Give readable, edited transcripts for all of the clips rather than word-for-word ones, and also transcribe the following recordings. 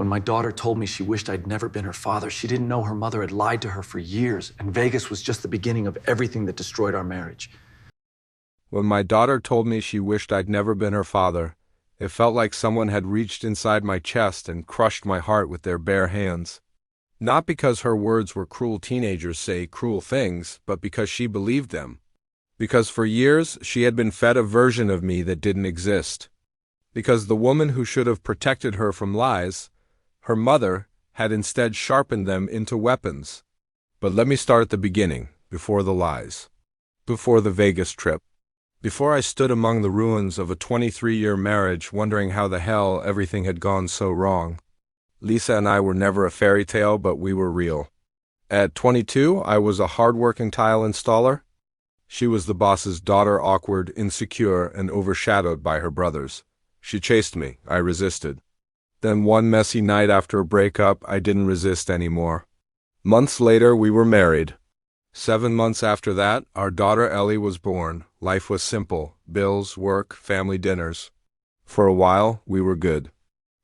When my daughter told me she wished I'd never been her father, she didn't know her mother had lied to her for years, and Vegas was just the beginning of everything that destroyed our marriage. When my daughter told me she wished I'd never been her father, it felt like someone had reached inside my chest and crushed my heart with their bare hands. Not because her words were cruel teenagers say cruel things, but because she believed them. Because for years she had been fed a version of me that didn't exist. Because the woman who should have protected her from lies, her mother, had instead sharpened them into weapons. But let me start at the beginning, before the lies. Before the Vegas trip. Before I stood among the ruins of a 23-year marriage wondering how the hell everything had gone so wrong. Lisa and I were never a fairy tale, but we were real. At 22, I was a hard-working tile installer. She was the boss's daughter, awkward, insecure, and overshadowed by her brothers. She chased me. I resisted. Then one messy night after a breakup, I didn't resist anymore. Months later, we were married. 7 months after that, our daughter Ellie was born. Life was simple. Bills, work, family dinners. For a while, we were good.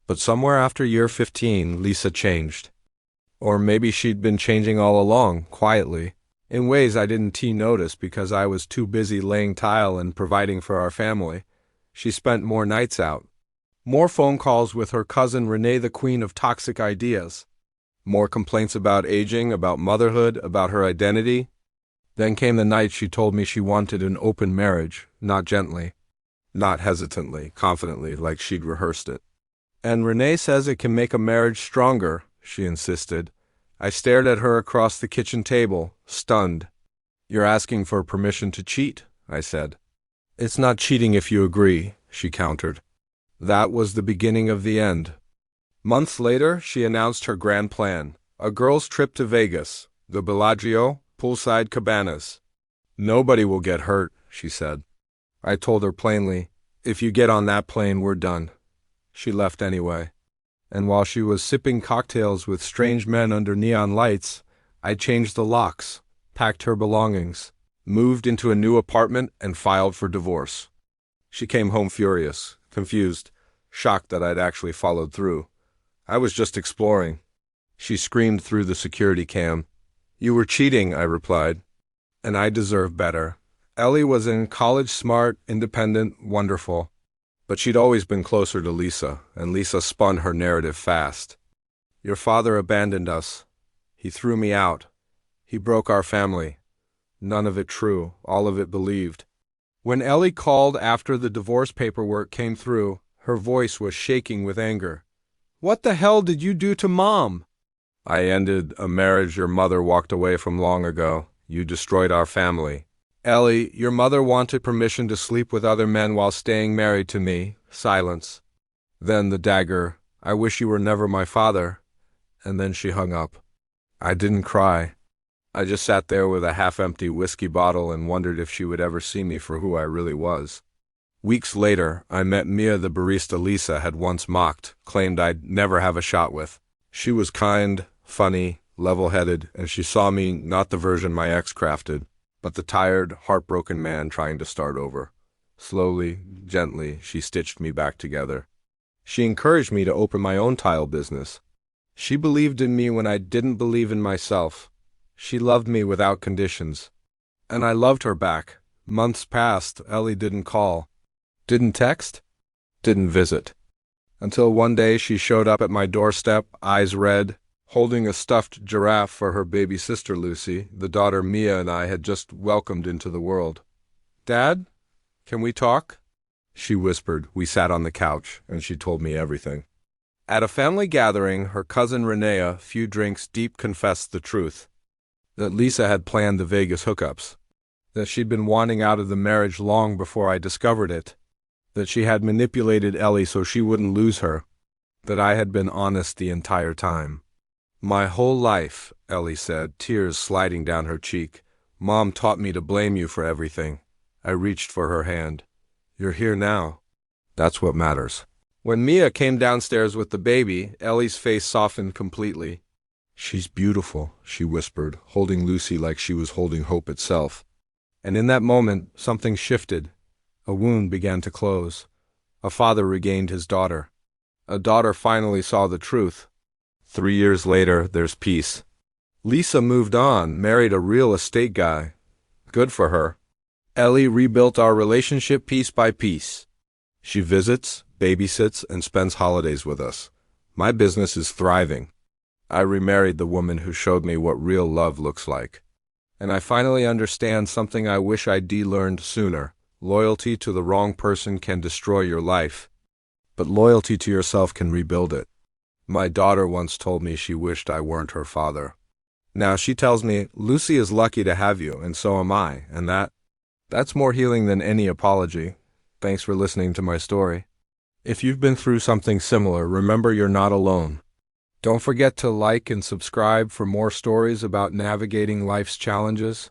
But somewhere after year 15, Lisa changed. Or maybe she'd been changing all along, quietly, in ways I didn't notice because I was too busy laying tile and providing for our family. She spent more nights out. More phone calls with her cousin Renee, the queen of toxic ideas. More complaints about aging, about motherhood, about her identity. Then came the night she told me she wanted an open marriage, not gently, not hesitantly, confidently, like she'd rehearsed it. And Renee says it can make a marriage stronger, she insisted. I stared at her across the kitchen table, stunned. You're asking for permission to cheat, I said. It's not cheating if you agree, she countered. That was the beginning of the end. Months later, she announced her grand plan, a girls' trip to Vegas, the Bellagio, poolside cabanas. Nobody will get hurt, she said. I told her plainly, if you get on that plane, we're done. She left anyway. And while she was sipping cocktails with strange men under neon lights, I changed the locks, packed her belongings, moved into a new apartment, and filed for divorce. She came home furious, confused, shocked that I'd actually followed through. I was just exploring. She screamed through the security cam. You were cheating, I replied. And I deserve better. Ellie was in college, smart, independent, wonderful. But she'd always been closer to Lisa, and Lisa spun her narrative fast. Your father abandoned us. He threw me out. He broke our family. None of it true, all of it believed. When Ellie called after the divorce paperwork came through, her voice was shaking with anger. What the hell did you do to Mom? I ended a marriage your mother walked away from long ago. You destroyed our family. Ellie, your mother wanted permission to sleep with other men while staying married to me. Silence. Then the dagger. I wish you were never my father. And then she hung up. I didn't cry. I just sat there with a half-empty whiskey bottle and wondered if she would ever see me for who I really was. Weeks later, I met Mia, the barista Lisa had once mocked, claimed I'd never have a shot with. She was kind, funny, level-headed, and she saw me not the version my ex crafted, but the tired, heartbroken man trying to start over. Slowly, gently, she stitched me back together. She encouraged me to open my own tile business. She believed in me when I didn't believe in myself. She loved me without conditions. And I loved her back. Months passed, Ellie didn't call. Didn't text? Didn't visit. Until one day she showed up at my doorstep, eyes red, holding a stuffed giraffe for her baby sister Lucy, the daughter Mia and I had just welcomed into the world. Dad, can we talk? She whispered. We sat on the couch, and she told me everything. At a family gathering, her cousin Renee, a few drinks deep, confessed the truth. That Lisa had planned the Vegas hookups. That she'd been wanting out of the marriage long before I discovered it. That she had manipulated Ellie so she wouldn't lose her. That I had been honest the entire time. My whole life, Ellie said, tears sliding down her cheek. Mom taught me to blame you for everything. I reached for her hand. You're here now. That's what matters. When Mia came downstairs with the baby, Ellie's face softened completely. She's beautiful, she whispered, holding Lucy like she was holding hope itself. And in that moment, something shifted. A wound began to close. A father regained his daughter. A daughter finally saw the truth. 3 years later, there's peace. Lisa moved on, married a real estate guy. Good for her. Ellie rebuilt our relationship piece by piece. She visits, babysits, and spends holidays with us. My business is thriving. I remarried the woman who showed me what real love looks like. And I finally understand something I wish I'd learned sooner. Loyalty to the wrong person can destroy your life, but loyalty to yourself can rebuild it. My daughter once told me she wished I weren't her father. Now she tells me, Lucy is lucky to have you, and so am I, and that's more healing than any apology. Thanks for listening to my story. If you've been through something similar, remember you're not alone. Don't forget to like and subscribe for more stories about navigating life's challenges.